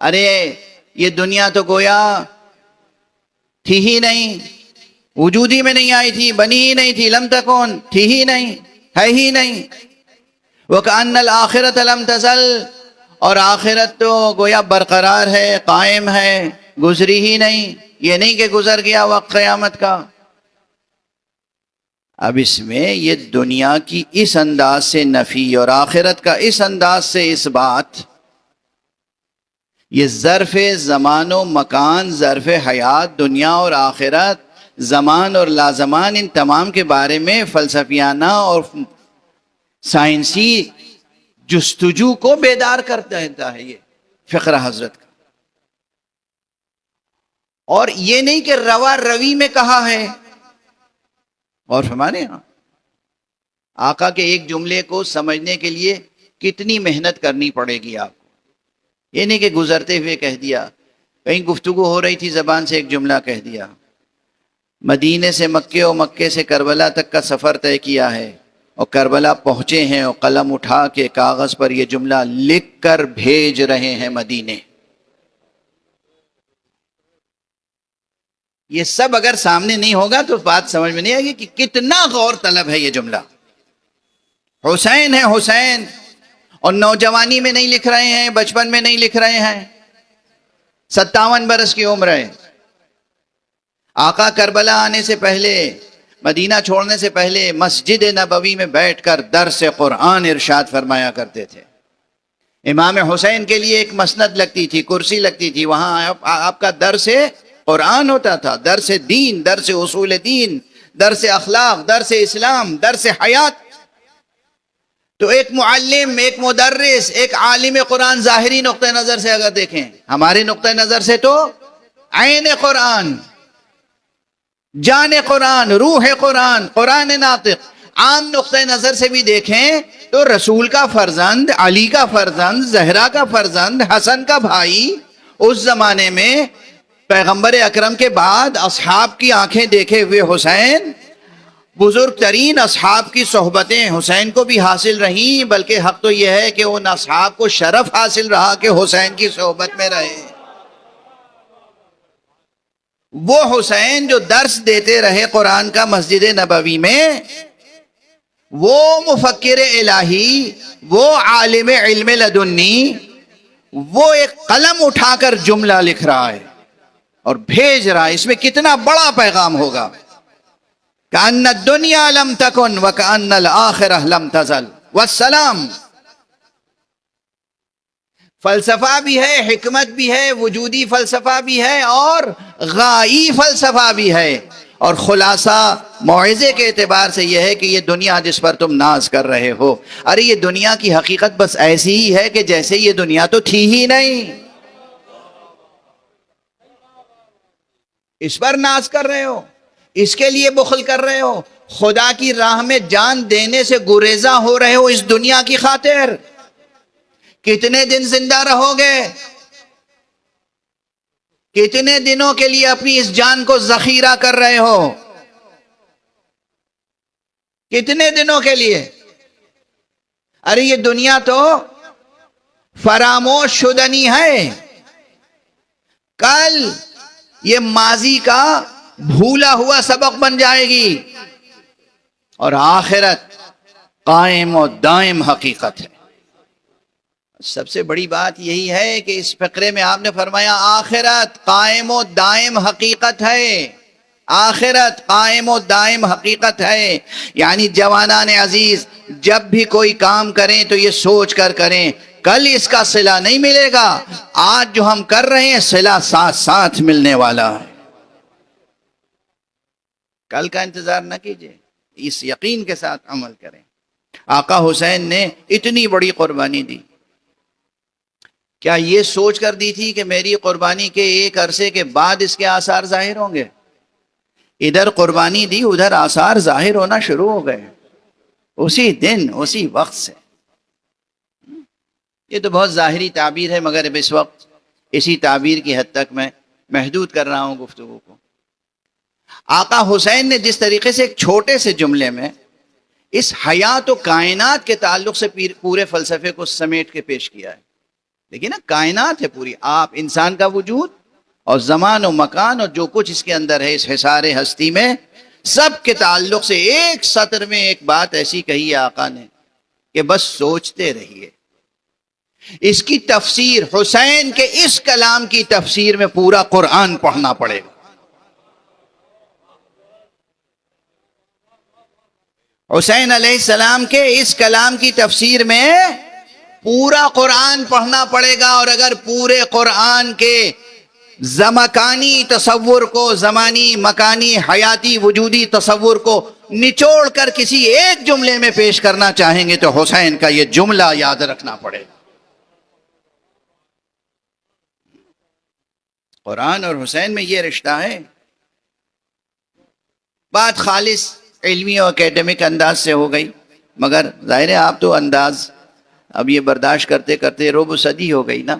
A: ارے یہ دنیا تو گویا تھی ہی نہیں، وجود ہی میں نہیں آئی تھی، بنی ہی نہیں تھی. لم تکن، تھی ہی نہیں، ہے ہی نہیں. وَكَأَنَّ الْآخِرَةَ لَمْ تَزَلْ، اور آخرت تو گویا برقرار ہے، قائم ہے، گزری ہی نہیں. یہ نہیں کہ گزر گیا وقت قیامت کا. اب اس میں یہ دنیا کی اس انداز سے نفی اور آخرت کا اس انداز سے اس بات، یہ ظرف زمان و مکان، ظرف حیات، دنیا اور آخرت، زمان اور لازمان، ان تمام کے بارے میں فلسفیانہ اور سائنسی جستجو کو بیدار کرتا ہے یہ فقرہ حضرت کا. اور یہ نہیں کہ روا روی میں کہا ہے. اور ہمارے ہاں آقا کے ایک جملے کو سمجھنے کے لیے کتنی محنت کرنی پڑے گی آپ کو. یہ نہیں کہ گزرتے ہوئے کہہ دیا، کہیں گفتگو ہو رہی تھی زبان سے ایک جملہ کہہ دیا. مدینے سے مکے اور مکے سے کربلا تک کا سفر طے کیا ہے اور کربلا پہنچے ہیں اور قلم اٹھا کے کاغذ پر یہ جملہ لکھ کر بھیج رہے ہیں مدینے. یہ سب اگر سامنے نہیں ہوگا تو بات سمجھ میں نہیں آئے گی کہ کتنا غور طلب ہے یہ جملہ. حسین ہے حسین، اور نوجوانی میں نہیں لکھ رہے ہیں، بچپن میں نہیں لکھ رہے ہیں، 57 برس کی عمر ہے. آقا کربلا آنے سے پہلے، مدینہ چھوڑنے سے پہلے مسجد نبوی میں بیٹھ کر درس قرآن ارشاد فرمایا کرتے تھے. امام حسین کے لیے ایک مسند لگتی تھی، کرسی لگتی تھی، وہاں آپ کا درس قرآن ہوتا تھا، درس دین، درس اصول دین، درس اخلاق، درس اسلام، درس حیات. تو ایک معلم، ایک مدرس، ایک عالم قرآن ظاہری نقطہ نظر سے اگر دیکھیں، ہمارے نقطہ نظر سے تو عین قرآن، جان قرآن، روح قرآن، قرآن ناطق. عام نقطہ نظر سے بھی دیکھیں تو رسول کا فرزند، علی کا فرزند، زہرا کا فرزند، حسن کا بھائی، اس زمانے میں پیغمبر اکرم کے بعد اصحاب کی آنکھیں دیکھے ہوئے حسین، بزرگ ترین اصحاب کی صحبتیں حسین کو بھی حاصل رہیں، بلکہ حق تو یہ ہے کہ ان اصحاب کو شرف حاصل رہا کہ حسین کی صحبت میں رہے. وہ حسین جو درس دیتے رہے قرآن کا مسجد نبوی میں، وہ مفکر الہی، وہ عالم علم لدنی، وہ ایک قلم اٹھا کر جملہ لکھ رہا ہے اور بھیج رہا ہے. اس میں کتنا بڑا پیغام ہوگا. کأن الدنیا لم تکن وکأن الآخرہ لم تزل والسلام. فلسفہ بھی ہے، حکمت بھی ہے، وجودی فلسفہ بھی ہے اور غائی فلسفہ بھی ہے. اور خلاصہ موعظے کے اعتبار سے یہ ہے کہ یہ دنیا جس پر تم ناز کر رہے ہو، ارے یہ دنیا کی حقیقت بس ایسی ہی ہے کہ جیسے یہ دنیا تو تھی ہی نہیں. اس پر ناز کر رہے ہو، اس کے لیے بخل کر رہے ہو، خدا کی راہ میں جان دینے سے گریزاں ہو رہے ہو اس دنیا کی خاطر. کتنے دن زندہ رہو گے؟ کتنے دنوں کے لیے اپنی اس جان کو ذخیرہ کر رہے ہو؟ کتنے دنوں کے لیے؟ ارے یہ دنیا تو فراموش شدنی ہے. کل یہ ماضی کا بھولا ہوا سبق بن جائے گی اور آخرت قائم و دائم حقیقت ہے. سب سے بڑی بات یہی ہے کہ اس فقرے میں آپ نے فرمایا آخرت قائم و دائم حقیقت ہے. آخرت قائم و دائم حقیقت ہے. یعنی جوانان عزیز، جب بھی کوئی کام کریں تو یہ سوچ کر کریں کل اس کا صلہ نہیں ملے گا، آج جو ہم کر رہے ہیں صلہ ساتھ ساتھ ملنے والا ہے. کل کا انتظار نہ کیجئے، اس یقین کے ساتھ عمل کریں. آقا حسین نے اتنی بڑی قربانی دی، کیا یہ سوچ کر دی تھی کہ میری قربانی کے ایک عرصے کے بعد اس کے آثار ظاہر ہوں گے؟ ادھر قربانی دی، ادھر آثار ظاہر ہونا شروع ہو گئے اسی دن، اسی وقت سے۔ یہ تو بہت ظاہری تعبیر ہے، مگر اب اس وقت اسی تعبیر کی حد تک میں محدود کر رہا ہوں گفتگو کو۔ آقا حسین نے جس طریقے سے ایک چھوٹے سے جملے میں اس حیات و کائنات کے تعلق سے پورے فلسفے کو سمیٹ کے پیش کیا ہے۔ لیکن نا، کائنات ہے پوری، آپ انسان کا وجود اور زمان و مکان اور جو کچھ اس کے اندر ہے، اس حصار ہستی میں، سب کے تعلق سے ایک سطر میں ایک بات ایسی کہی ہے آقا نے کہ بس سوچتے رہیے۔ اس کی تفسیر، حسین کے اس کلام کی تفسیر میں پورا قرآن پڑھنا پڑے گا۔ حسین علیہ السلام کے اس کلام کی تفسیر میں پورا قرآن پڑھنا پڑے گا، اور اگر پورے قرآن کے زمکانی تصور کو، زمانی مکانی حیاتی وجودی تصور کو نچوڑ کر کسی ایک جملے میں پیش کرنا چاہیں گے تو حسین کا یہ جملہ یاد رکھنا پڑے گا۔ قرآن اور حسین میں یہ رشتہ ہے۔ بات خالص علمی اور اکیڈمک انداز سے ہو گئی، مگر ظاہر ہے آپ تو انداز اب یہ برداشت کرتے کرتے ربع صدی ہو گئی نا،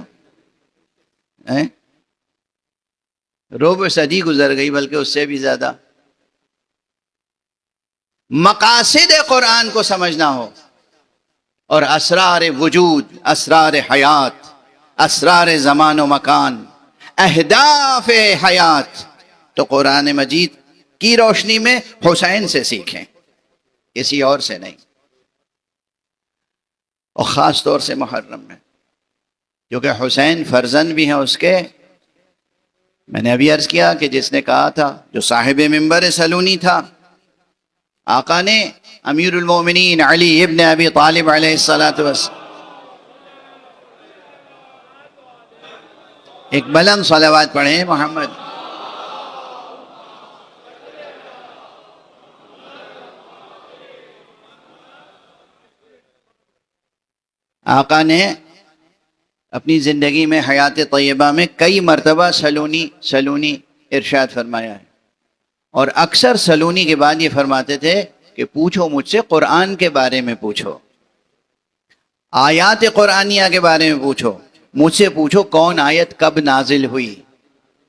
A: ربع صدی گزر گئی، بلکہ اس سے بھی زیادہ۔ مقاصد قرآن کو سمجھنا ہو اور اسرار وجود، اسرار حیات، اسرار زمان و مکان، اہداف حیات، تو قرآن مجید کی روشنی میں حسین سے سیکھیں، کسی اور سے نہیں، اور خاص طور سے محرم میں، کیونکہ حسین فرزند بھی ہیں اس کے۔ میں نے ابھی عرض کیا کہ جس نے کہا تھا، جو صاحب منبر سلونی تھا، آقا نے امیر المومنین علی ابن ابی طالب علیہ الصلاۃ والسلام، ایک بلند صلوات پڑھیں محمد۔ آقا نے اپنی زندگی میں حیات طیبہ میں کئی مرتبہ سلونی ارشاد فرمایا ہے، اور اکثر سلونی کے بعد یہ فرماتے تھے کہ پوچھو مجھ سے قرآن کے بارے میں، پوچھو آیات قرآنیہ کے بارے میں، پوچھو مجھ سے، پوچھو کون آیت کب نازل ہوئی،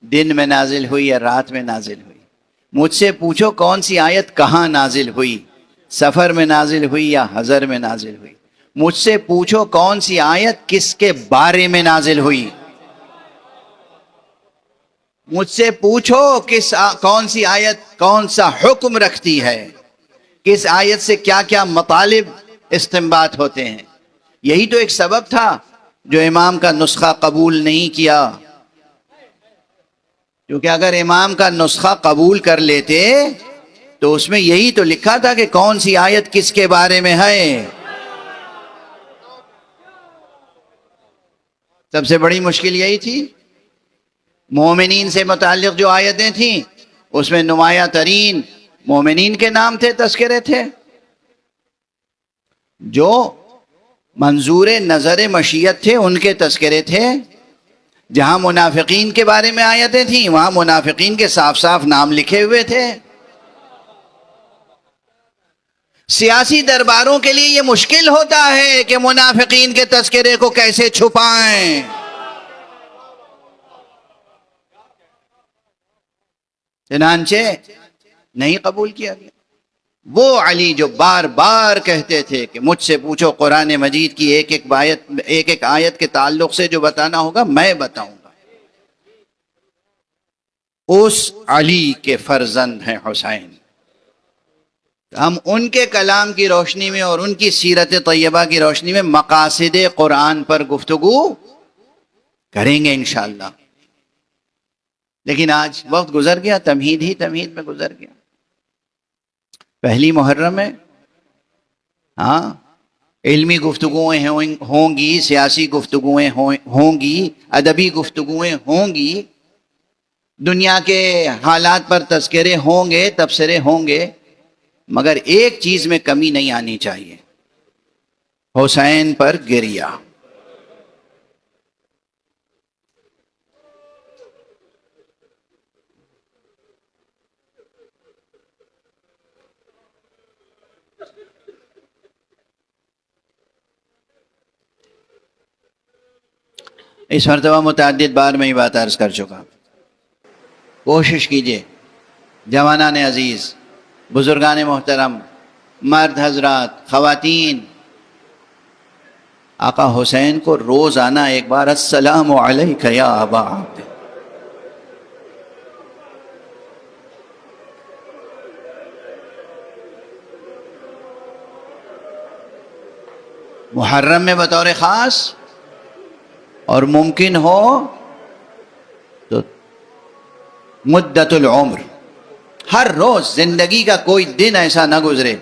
A: دن میں نازل ہوئی یا رات میں نازل ہوئی، مجھ سے پوچھو کون سی آیت کہاں نازل ہوئی، سفر میں نازل ہوئی یا حضر میں نازل ہوئی، مجھ سے پوچھو کون سی آیت کس کے بارے میں نازل ہوئی، مجھ سے پوچھو کون سی آیت کون سا حکم رکھتی ہے، کس آیت سے کیا کیا مطالب استنباط ہوتے ہیں۔ یہی تو ایک سبب تھا جو امام کا نسخہ قبول نہیں کیا، کیونکہ اگر امام کا نسخہ قبول کر لیتے تو اس میں یہی تو لکھا تھا کہ کون سی آیت کس کے بارے میں ہے۔ سب سے بڑی مشکل یہی تھی۔ مومنین سے متعلق جو آیتیں تھیں اس میں نمایاں ترین مومنین کے نام تھے، تذکرے تھے۔ جو منظور نظر مشیت تھے ان کے تذکرے تھے۔ جہاں منافقین کے بارے میں آیتیں تھیں وہاں منافقین کے صاف صاف نام لکھے ہوئے تھے۔ سیاسی درباروں کے لیے یہ مشکل ہوتا ہے کہ منافقین کے تذکرے کو کیسے چھپائیں۔ چنانچہ نہیں قبول کیا گیا۔ وہ علی جو بار بار کہتے تھے کہ مجھ سے پوچھو قرآن مجید کی ایک ایک آیت کے تعلق سے جو بتانا ہوگا میں بتاؤں گا، اس علی کے فرزند ہیں حسین۔ ہم ان کے کلام کی روشنی میں اور ان کی سیرت طیبہ کی روشنی میں مقاصد قرآن پر گفتگو کریں گے انشاءاللہ۔ لیکن آج وقت گزر گیا، تمہید میں گزر گیا۔ پہلی محرم ہے، ہاں علمی گفتگویں ہوں گی، سیاسی گفتگویں ہوں گی، ادبی گفتگویں ہوں گی، دنیا کے حالات پر تذکرے ہوں گے، تبصرے ہوں گے، مگر ایک چیز میں کمی نہیں آنی چاہیے، حسین پر گریا۔ اس مرتبہ متعدد بار میں یہ بات عرض کر چکا، کوشش کیجئے جوانان عزیز، بزرگان محترم، مرد حضرات، خواتین، آقا حسین کو روزانہ ایک بار السلام علیک یا ابا عبد، محرم میں بطور خاص، اور ممکن ہو تو مدت العمر، ہر روز زندگی کا کوئی دن ایسا نہ گزرے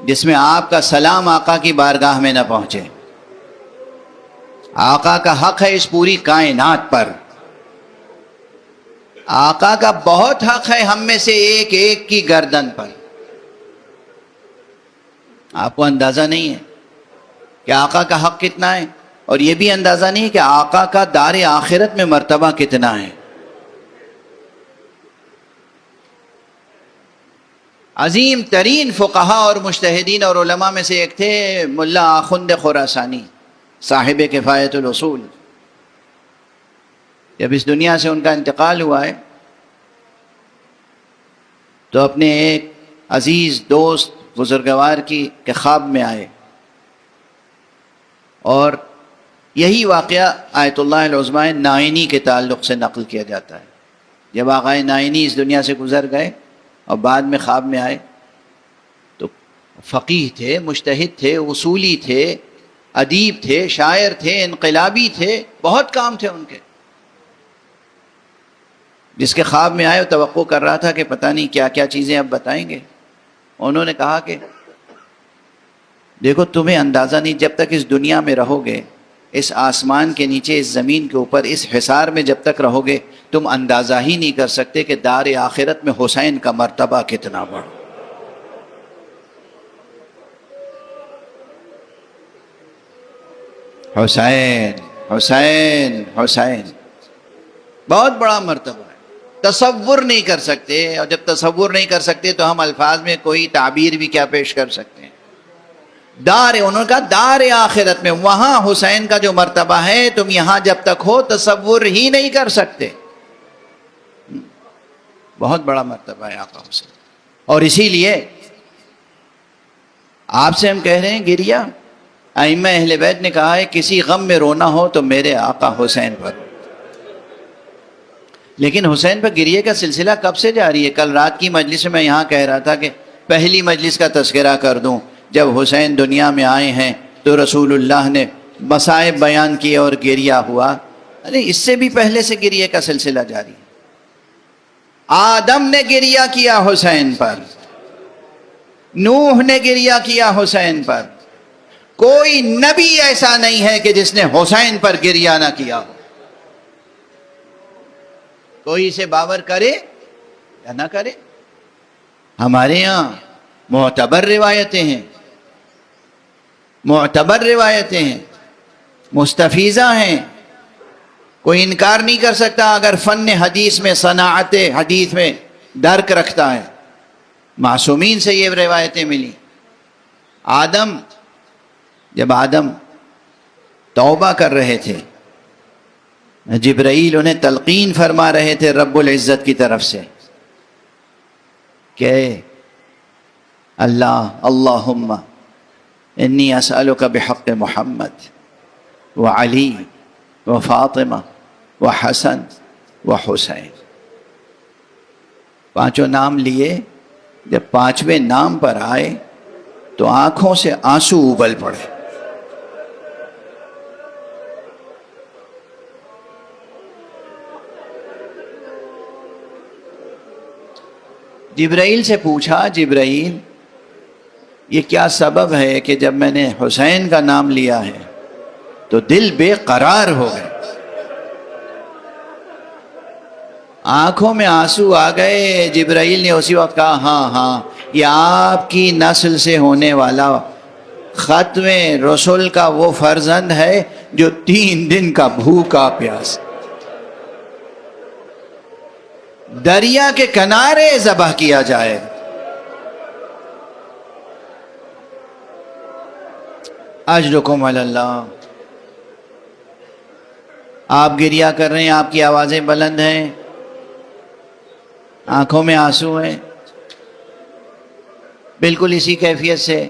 A: جس میں آپ کا سلام آقا کی بارگاہ میں نہ پہنچے۔ آقا کا حق ہے اس پوری کائنات پر، آقا کا بہت حق ہے ہم میں سے ایک ایک کی گردن پر۔ آپ کو اندازہ نہیں ہے کہ آقا کا حق کتنا ہے، اور یہ بھی اندازہ نہیں ہے کہ آقا کا دار آخرت میں مرتبہ کتنا ہے۔ عظیم ترین فقہا اور مجتہدین اور علماء میں سے ایک تھے ملا آخند خراسانی، صاحب کفایت الاصول۔ جب اس دنیا سے ان کا انتقال ہوا ہے تو اپنے ایک عزیز دوست بزرگوار کے خواب میں آئے، اور یہی واقعہ آیت اللہ العظمی نائینی کے تعلق سے نقل کیا جاتا ہے۔ جب آقا نائینی اس دنیا سے گزر گئے اور بعد میں خواب میں آئے تو فقیہ تھے، مجتہد تھے، اصولی تھے، ادیب تھے، شاعر تھے، انقلابی تھے، بہت کام تھے ان کے۔ جس کے خواب میں آئے وہ توقع کر رہا تھا کہ پتہ نہیں کیا کیا چیزیں اب بتائیں گے۔ انہوں نے کہا کہ دیکھو تمہیں اندازہ نہیں، جب تک اس دنیا میں رہو گے، اس آسمان کے نیچے، اس زمین کے اوپر، اس حصار میں جب تک رہو گے، تم اندازہ ہی نہیں کر سکتے کہ دار آخرت میں حسین کا مرتبہ کتنا بڑا۔ حسین حسین حسین بہت بڑا مرتبہ ہے، تصور نہیں کر سکتے، اور جب تصور نہیں کر سکتے تو ہم الفاظ میں کوئی تعبیر بھی کیا پیش کر سکتے ہیں۔ انہوں نے کہا دار آخرت میں وہاں حسین کا جو مرتبہ ہے تم یہاں جب تک ہو تصور ہی نہیں کر سکتے۔ بہت بڑا مرتبہ ہے آقا حسین، اور اسی لیے آپ سے ہم کہہ رہے ہیں گریا۔ ائمہ اہل بیت نے کہا ہے کسی غم میں رونا ہو تو میرے آقا حسین پر۔ لیکن حسین پر گریے کا سلسلہ کب سے جاری ہے؟ کل رات کی مجلس میں یہاں کہہ رہا تھا کہ پہلی مجلس کا تذکرہ کر دوں، جب حسین دنیا میں آئے ہیں تو رسول اللہ نے مصائب بیان کیے اور گریہ ہوا۔ ارے اس سے بھی پہلے سے گریے کا سلسلہ جاری ہے۔ آدم نے گریہ کیا حسین پر، نوح نے گریہ کیا حسین پر، کوئی نبی ایسا نہیں ہے کہ جس نے حسین پر گریہ نہ کیا ہو۔ کوئی اسے باور کرے یا نہ کرے، ہمارے یہاں معتبر روایتیں ہیں، معتبر روایتیں ہیں، مستفیضہ ہیں، کوئی انکار نہیں کر سکتا اگر فن حدیث میں، صناعت حدیث میں درک رکھتا ہے۔ معصومین سے یہ روایتیں ملی۔ جب آدم توبہ کر رہے تھے، جبرائیل انہیں تلقین فرما رہے تھے رب العزت کی طرف سے کہ اللہم انی اسألک بحق محمد وعلی وفاطمہ وحسن وحسین۔ پانچوں نام لیے، جب پانچویں نام پر آئے تو آنکھوں سے آنسو ابل پڑے۔ جبرائیل سے پوچھا، جبرائیل یہ کیا سبب ہے کہ جب میں نے حسین کا نام لیا ہے تو دل بے قرار ہو گئے، آنکھوں میں آنسو آ گئے؟ جبرائیل نے اسی وقت کہا ہاں یہ آپ کی نسل سے ہونے والا ختم رسول کا وہ فرزند ہے جو 3 دن کا بھوکا پیاس دریا کے کنارے ذبح کیا جائے. اجرکم علی اللہ. آپ گریہ کر رہے ہیں، آپ کی آوازیں بلند ہیں، آنکھوں میں آنسو ہیں. بالکل اسی کیفیت سے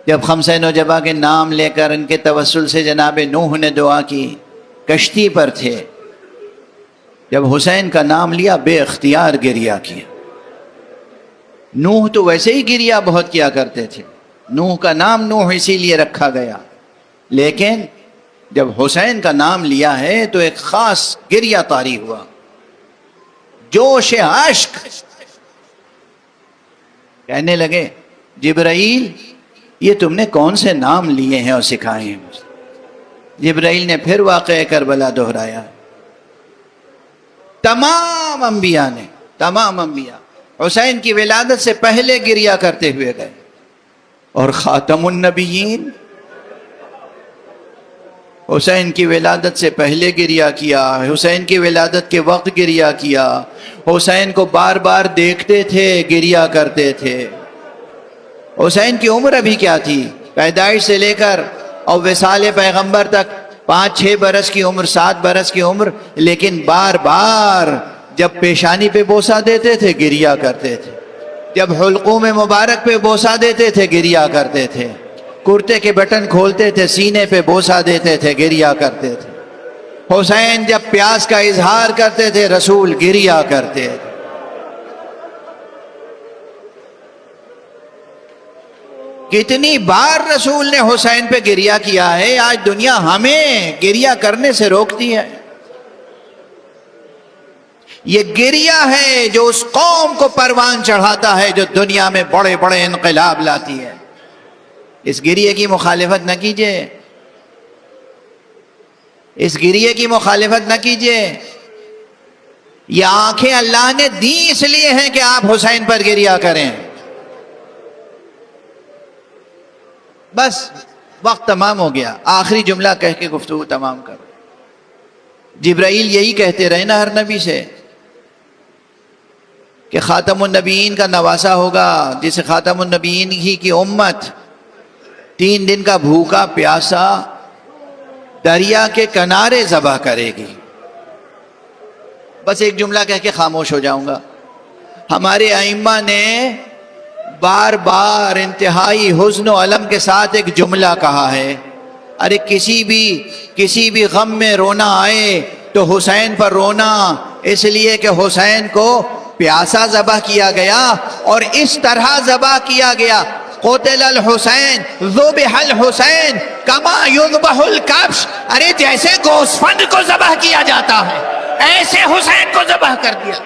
A: جب خمسہ نجبہ کے نام لے کر ان کے توسل سے جناب نوح نے دعا کی، کشتی پر تھے، جب حسین کا نام لیا بے اختیار گریہ کیا. نوح تو ویسے ہی گریہ بہت کیا کرتے تھے، نوح کا نام نوح اسی لیے رکھا گیا، لیکن جب حسین کا نام لیا ہے تو ایک خاص گریہ طاری ہوا، جوش عشق. کہنے لگے جبرائیل یہ تم نے کون سے نام لیے ہیں اور سکھائے ہیں مجھے؟ جبرائیل نے پھر واقعہ کربلا دہرایا. تمام انبیاء حسین کی ولادت سے پہلے گریہ کرتے ہوئے گئے، اور خاتم النبیین حسین کی ولادت سے پہلے گریہ کیا، حسین کی ولادت کے وقت گریہ کیا، حسین کو بار بار دیکھتے تھے، گریہ کرتے تھے. حسین کی عمر ابھی کیا تھی؟ پیدائش سے لے کر اور وصال پیغمبر تک 5-6 برس کی عمر، 7 برس کی عمر، لیکن بار بار جب پیشانی پہ بوسہ دیتے تھے گریہ کرتے تھے، جب حلقوم مبارک پہ بوسہ دیتے تھے گریہ کرتے تھے، کرتے کے بٹن کھولتے تھے سینے پہ بوسہ دیتے تھے گریہ کرتے تھے. حسین جب پیاس کا اظہار کرتے تھے رسول گریہ کرتے تھے. کتنی بار رسول نے حسین پہ گریہ کیا ہے، آج دنیا ہمیں گریہ کرنے سے روکتی ہے. یہ گریہ ہے جو اس قوم کو پروان چڑھاتا ہے جو دنیا میں بڑے بڑے انقلاب لاتی ہے. اس گریہ کی مخالفت نہ کیجیے، اس گریہ کی مخالفت نہ کیجیے. یہ آنکھیں اللہ نے دی اس لیے ہیں کہ آپ حسین پر گریہ کریں. بس وقت تمام ہو گیا، آخری جملہ کہہ کے گفتگو تمام کرو. جبرائیل یہی کہتے رہے نا ہر نبی سے کہ خاتم النبیین کا نواسہ ہوگا، جسے خاتم النبیین ہی کی امت 3 دن کا بھوکا پیاسا دریا کے کنارے ذبح کرے گی. بس ایک جملہ کہہ کے خاموش ہو جاؤں گا. ہمارے ائمہ نے بار بار انتہائی حزن و علم کے ساتھ ایک جملہ کہا ہے، ارے کسی بھی غم میں رونا آئے تو حسین پر رونا، اس لیے کہ حسین کو پیاسا ذبح کیا گیا اور اس طرح ذبح کیا گیا. قتل الحسین ذبح الحسین کما یذبح الکبش. ارے جیسے گوسفند کو ذبح کیا جاتا ہے ایسے حسین کو ذبح کر دیا.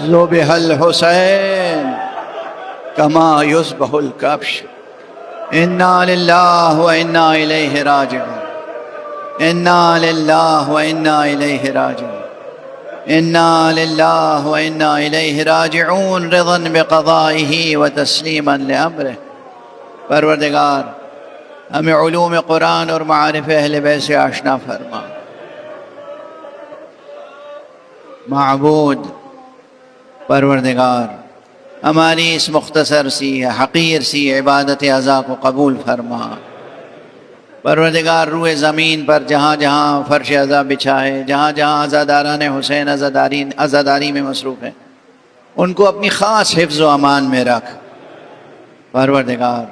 A: ذبح الحسین کما یذبح الکبش. انا للہ و انا الیہ راجعون، انا للہ و انا الیہ راجعون، انا للہ و انا الیہ راجعون، رضا بقضائہ و تسلیما لامرہ. پروردگار ہمیں علوم قرآن اور معارف اہل بیت سے آشنا فرما. معبود پروردگار ہماری اس مختصر سی حقیر سی عبادت عزا کو قبول فرما. پروردگار روئے زمین پر جہاں جہاں فرش عزا بچھائے، جہاں جہاں عزاداران حسین عزاداری میں مصروف ہیں، ان کو اپنی خاص حفظ و امان میں رکھ. پروردگار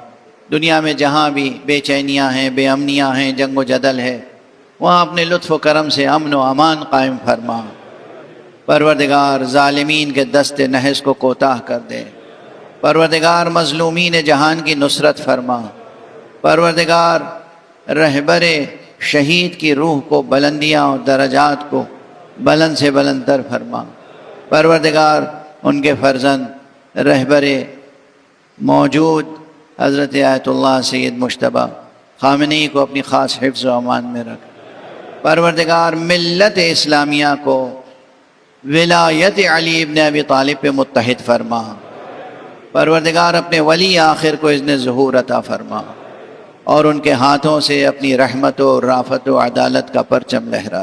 A: دنیا میں جہاں بھی بے چینیاں ہیں، بے امنیاں ہیں، جنگ و جدل ہے، وہاں اپنے لطف و کرم سے امن و امان قائم فرما. پروردگار ظالمین کے دست نحس کو کوتاہ کر دے. پروردگار مظلومین جہان کی نصرت فرما. پروردگار رہبر شہید کی روح کو بلندیاں اور درجات کو بلند سے بلند تر فرما. پروردگار ان کے فرزند رہبر موجود حضرت آیت اللہ سید مجتبیٰ خامنئی کو اپنی خاص حفظ و امان میں رکھ۔ پروردگار ملت اسلامیہ کو ولایت علی ابن ابی طالب پہ متحد فرما۔ پروردگار اپنے ولی آخر کو اذن ظہور عطا فرما اور ان کے ہاتھوں سے اپنی رحمت و رافت و عدالت کا پرچم لہرا۔